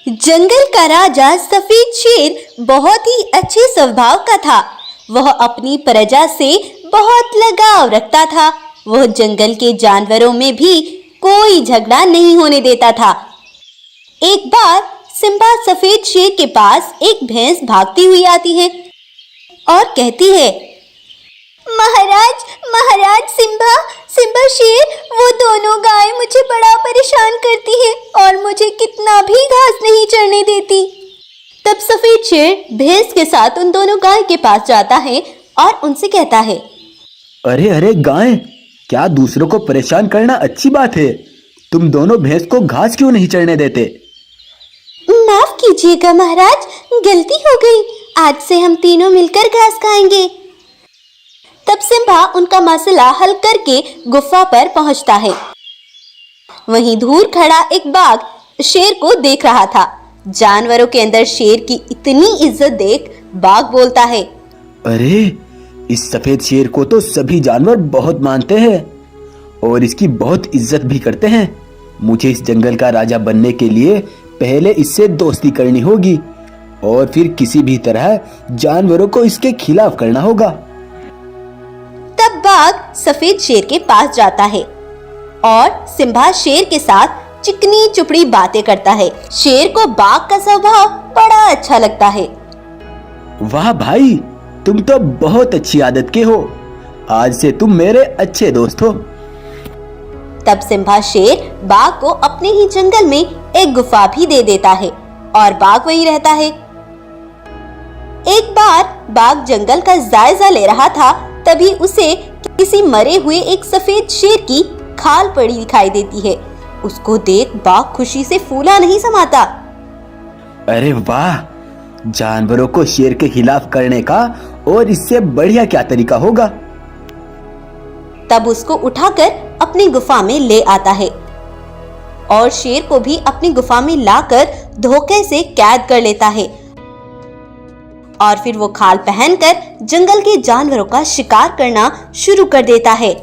जंगल का राजा सफेद शेर बहुत ही अच्छे स्वभाव का था। वह अपनी प्रजा से बहुत लगाव रखता था। वह जंगल के जानवरों में भी कोई झगड़ा नहीं होने देता था। एक बार सिम्बा सफेद शेर के पास एक भैंस भागती हुई आती है और कहती है, महाराज महाराज सिम्बा शेर, वो दोनों गाय मुझे बड़ा परेशान करती है और मुझे कितना भी घास नहीं चरने देती। तब सफेद शेर भैंस के साथ उन दोनों गाय के पास जाता है और उनसे कहता है, अरे अरे गाय, क्या दूसरों को परेशान करना अच्छी बात है? तुम दोनों भैंस को घास क्यों नहीं चरने देते? माफ कीजिएगा महाराज, गलती हो गई। आज से हम तीनों मिलकर घास खाएंगे। तब सिम्बा उनका मसला हल करके गुफा पर पहुंचता है। वहीं दूर खड़ा एक बाघ शेर को देख रहा था। जानवरों के अंदर शेर की इतनी इज्जत देख बाघ बोलता है, अरे इस सफेद शेर को तो सभी जानवर बहुत मानते हैं और इसकी बहुत इज्जत भी करते हैं। मुझे इस जंगल का राजा बनने के लिए पहले इससे दोस्ती करनी होगी और फिर किसी भी तरह जानवरों को इसके खिलाफ करना होगा। तब बाघ सफेद शेर के पास जाता है और सिम्बा शेर के साथ चिकनी चुपड़ी बातें करता है। शेर को बाघ का स्वभाव बड़ा अच्छा लगता है। वाह भाई, तुम तो बहुत अच्छी आदत के हो। आज से तुम मेरे अच्छे दोस्त हो। तब सिम्बा शेर बाघ को अपने ही जंगल में एक गुफा भी दे देता है और बाघ वहीं रहता है। एक बार बाघ जंगल का जायजा ले रहा था, तभी उसे किसी मरे हुए एक सफेद शेर की खाल पड़ी दिखाई देती है। उसको देख बाघ खुशी से फूला नहीं समाता। अरे वाह, जानवरों को शेर के खिलाफ करने का और इससे बढ़िया क्या तरीका होगा। तब उसको उठाकर अपनी गुफा में ले आता है और शेर को भी अपनी गुफा में लाकर धोखे से कैद कर लेता है और फिर वो खाल पहनकर जंगल के जानवरों का शिकार करना शुरू कर देता है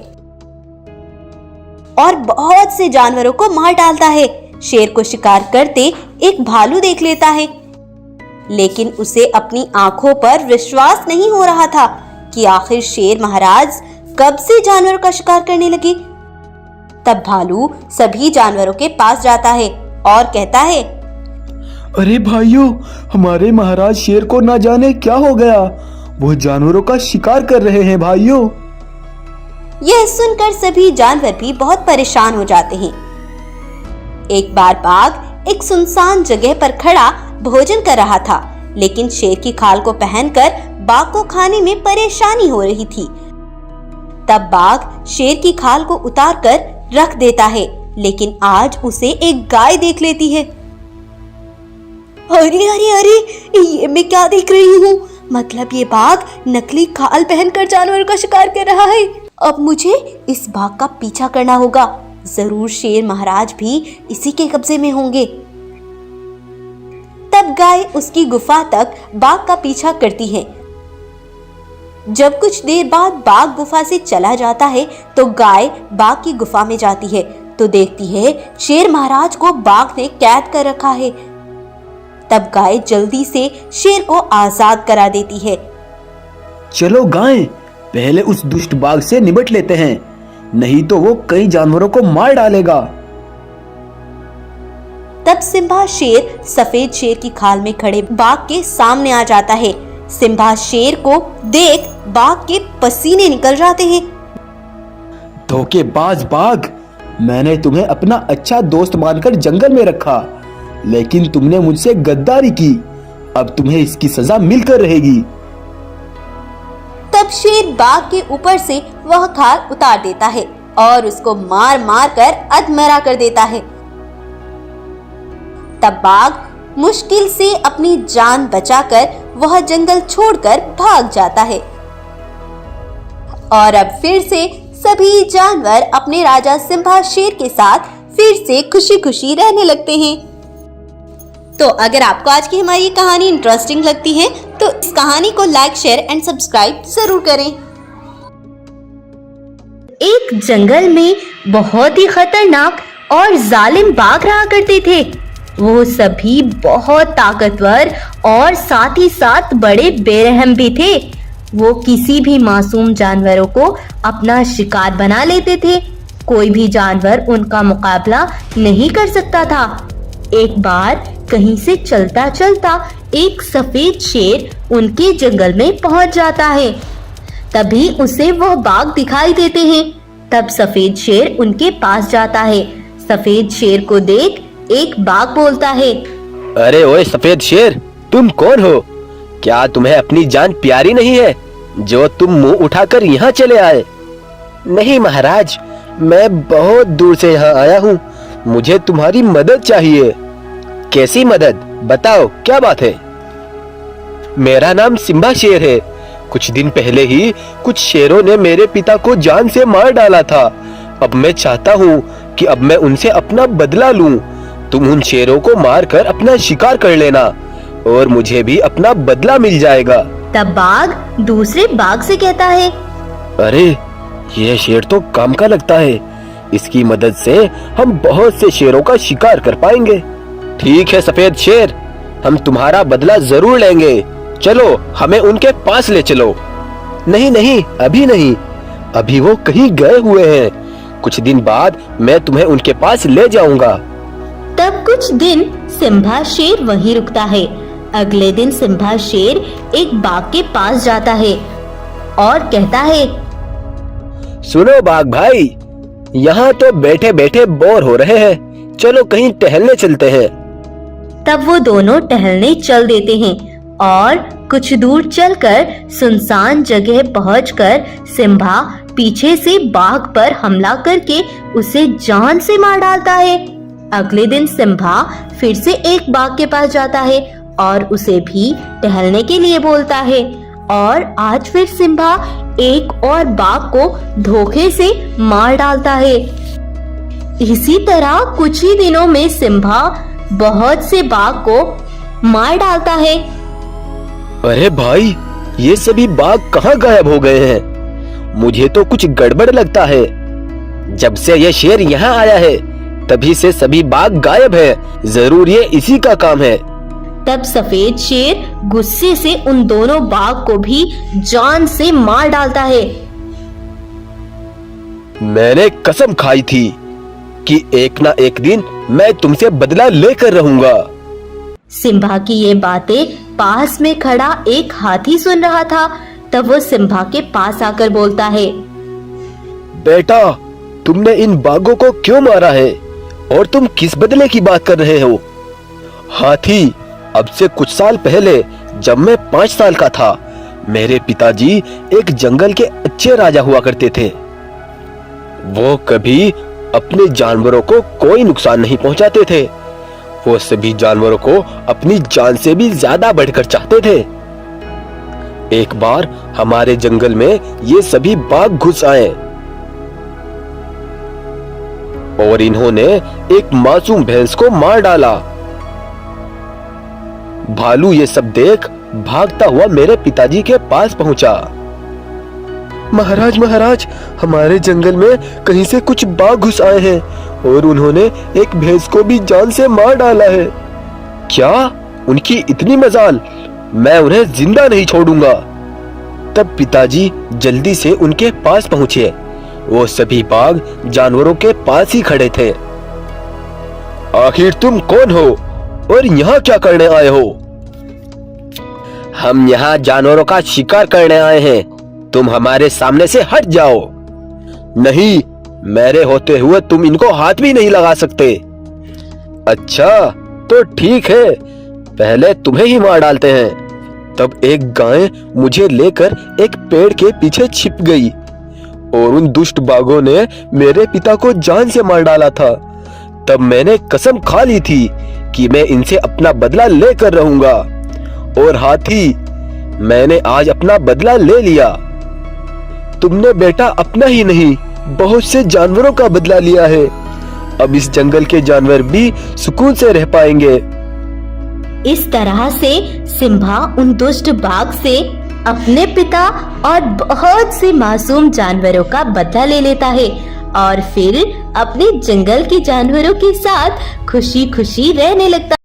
और बहुत से जानवरों को मार डालता है। शेर को शिकार करते एक भालू देख लेता है, लेकिन उसे अपनी आंखों पर विश्वास नहीं हो रहा था कि आखिर शेर महाराज कब से जानवरों का शिकार करने लगे। तब भालू सभी जानवरों के पास जाता है और कहता है, अरे भाइयों, हमारे महाराज शेर को ना जाने क्या हो गया, वो जानवरों का शिकार कर रहे हैं भाइयों। यह सुनकर सभी जानवर भी बहुत परेशान हो जाते हैं। एक बार बाघ एक सुनसान जगह पर खड़ा भोजन कर रहा था, लेकिन शेर की खाल को पहनकर बाघ को खाने में परेशानी हो रही थी। तब बाघ शेर की खाल को उतारकर रख देता है, लेकिन आज उसे एक गाय देख लेती है। अरे अरे अरे, ये मैं क्या देख रही हूँ? मतलब ये बाघ नकली खाल पहनकर जानवरों का शिकार कर रहा है। अब मुझे इस बाघ का पीछा करना होगा। जरूर शेर महाराज भी इसी के कब्जे में होंगे। तब गाय उसकी गुफा तक बाघ का पीछा करती है। जब कुछ देर बाद बाघ गुफा से चला जाता है तो गाय बाघ की गुफा में जाती है तो देखती है शेर महाराज को बाघ ने कैद कर रखा है। तब गाय जल्दी से शेर को आजाद करा देती है। चलो गाय, पहले उस दुष्ट बाघ से निपट लेते हैं, नहीं तो वो कई जानवरों को मार डालेगा। तब सिम्बा शेर सफेद शेर की खाल में खड़े बाघ के सामने आ जाता है। सिम्बा शेर को देख बाघ के पसीने निकल जाते हैं। धोखेबाज बाघ, मैंने तुम्हें अपना अच्छा दोस्त मानकर जंगल में रखा, लेकिन तुमने मुझसे गद्दारी की। अब तुम्हें इसकी सजा मिलकर रहेगी। तब शेर बाघ के ऊपर से वह खाल उतार देता है और उसको मार मार कर अधमरा कर देता है। तब बाघ मुश्किल से अपनी जान बचाकर वह जंगल छोड़कर भाग जाता है और अब फिर से सभी जानवर अपने राजा सिम्बा शेर के साथ फिर से खुशी खुशी रहने लगते हैं। तो अगर आपको आज की हमारी कहानी इंटरेस्टिंग लगती है तो इस कहानी को लाइक, शेयर एंड सब्सक्राइब जरूर करें। एक जंगल में बहुत ही खतरनाक और जालिम बाघ रहा करते थे। वो सभी बहुत ताकतवर और साथ ही साथ बड़े बेरहम भी थे। वो किसी भी मासूम जानवरों को अपना शिकार बना लेते थे। कोई भी जानवर उनका मुकाबला नहीं कर सकता था। एक बार कहीं से चलता चलता एक सफेद शेर उनके जंगल में पहुंच जाता है। तभी उसे वह बाघ दिखाई देते हैं। तब सफेद शेर उनके पास जाता है। सफेद शेर को देख एक बाघ बोलता है, अरे ओए सफेद शेर, तुम कौन हो? क्या तुम्हें अपनी जान प्यारी नहीं है जो तुम मुंह उठाकर यहाँ चले आए? नहीं महाराज, मैं बहुत दूर से यहाँ आया हूँ। मुझे तुम्हारी मदद चाहिए। कैसी मदद? बताओ, क्या बात है? मेरा नाम सिम्बा शेर है। कुछ दिन पहले ही कुछ शेरों ने मेरे पिता को जान से मार डाला था। अब मैं चाहता हूँ कि अब मैं उनसे अपना बदला लूं। तुम उन शेरों को मारकर अपना शिकार कर लेना और मुझे भी अपना बदला मिल जाएगा। तब बाघ दूसरे बाघ से कहता है, अरे ये शेर तो काम का लगता है। इसकी मदद से हम बहुत से शेरों का शिकार कर पाएंगे। ठीक है सफेद शेर, हम तुम्हारा बदला जरूर लेंगे। चलो हमें उनके पास ले चलो। नहीं नहीं, अभी नहीं, अभी वो कहीं गए हुए हैं। कुछ दिन बाद मैं तुम्हें उनके पास ले जाऊंगा। तब कुछ दिन सिम्बा शेर वहीं रुकता है। अगले दिन सिम्बा शेर एक बाघ के पास जाता है और कहता है, सुनो बाघ भाई, यहाँ तो बैठे बैठे बोर हो रहे हैं। चलो कहीं टहलने चलते हैं। तब वो दोनों टहलने चल देते हैं और कुछ दूर चलकर सुनसान जगह पहुंचकर सिम्बा पीछे से बाघ पर हमला करके उसे जान से मार डालता है। अगले दिन सिम्बा फिर से एक बाघ के पास जाता है और उसे भी टहलने के लिए बोलता है और आज फिर सिम्बा एक और बाघ को धोखे से मार डालता है। इसी तरह कुछ ही दिनों में सिम्बा बहुत से बाघ को मार डालता है। अरे भाई, ये सभी बाघ कहाँ गायब हो गए हैं? मुझे तो कुछ गड़बड़ लगता है। जब से ये शेर यहाँ आया है तभी से सभी बाघ गायब हैं। जरूर ये इसी का काम है। तब सफेद शेर गुस्से से उन दोनों बाघ को भी जान से मार डालता है। मैंने कसम खाई थी कि एक ना एक दिन मैं तुमसे बदला लेकर रहूंगा। सिम्बा की ये बातें पास में खड़ा एक हाथी सुन रहा था। तब वो सिम्बा के पास आकर बोलता है, बेटा, तुमने इन बाघों को क्यों मारा है और तुम किस बदले की बात कर रहे हो? हाथी, अब से कुछ साल पहले जब मैं 5 साल का था, मेरे पिताजी एक जंगल के अच्छे राजा हुआ करते थे। वो कभी अपने जानवरों को कोई नुकसान नहीं पहुंचाते थे। वो सभी जानवरों को अपनी जान से भी ज्यादा बढ़कर चाहते थे। एक बार हमारे जंगल में ये सभी बाघ घुस आए और इन्होंने एक मासूम भैंस को मार डाला। भालू ये सब देख भागता हुआ मेरे पिताजी के पास पहुंचा। महाराज महाराज, हमारे जंगल में कहीं से कुछ बाघ घुस आए हैं और उन्होंने एक भैंस को भी जान से मार डाला है। क्या? उनकी इतनी मजाल? मैं उन्हें जिंदा नहीं छोड़ूंगा। तब पिताजी जल्दी से उनके पास पहुंचे। वो सभी बाघ जानवरों के पास ही खड़े थे। आखिर तुम कौन हो और यहाँ क्या करने आए हो? हम यहाँ जानवरों का शिकार करने आए हैं। तुम हमारे सामने से हट जाओ। नहीं, मेरे होते हुए तुम इनको हाथ भी नहीं लगा सकते। अच्छा, तो ठीक है, पहले तुम्हें ही मार डालते हैं। तब एक गाय मुझे लेकर एक पेड़ के पीछे छिप गई और उन दुष्ट बाघों ने मेरे पिता को जान से मार डाला था। तब मैंने कसम खा ली थी कि मैं इनसे अपना बदला लेकर रहूंगा। और हाथी, मैंने आज अपना बदला ले लिया। तुमने बेटा अपना ही नहीं, बहुत से जानवरों का बदला लिया है। अब इस जंगल के जानवर भी सुकून से रह पाएंगे। इस तरह से सिम्बा उन दुष्ट बाघ से अपने पिता और बहुत से मासूम जानवरों का बदला ले लेता है। और फिर अपने जंगल के जानवरों के साथ खुशी खुशी रहने लगता।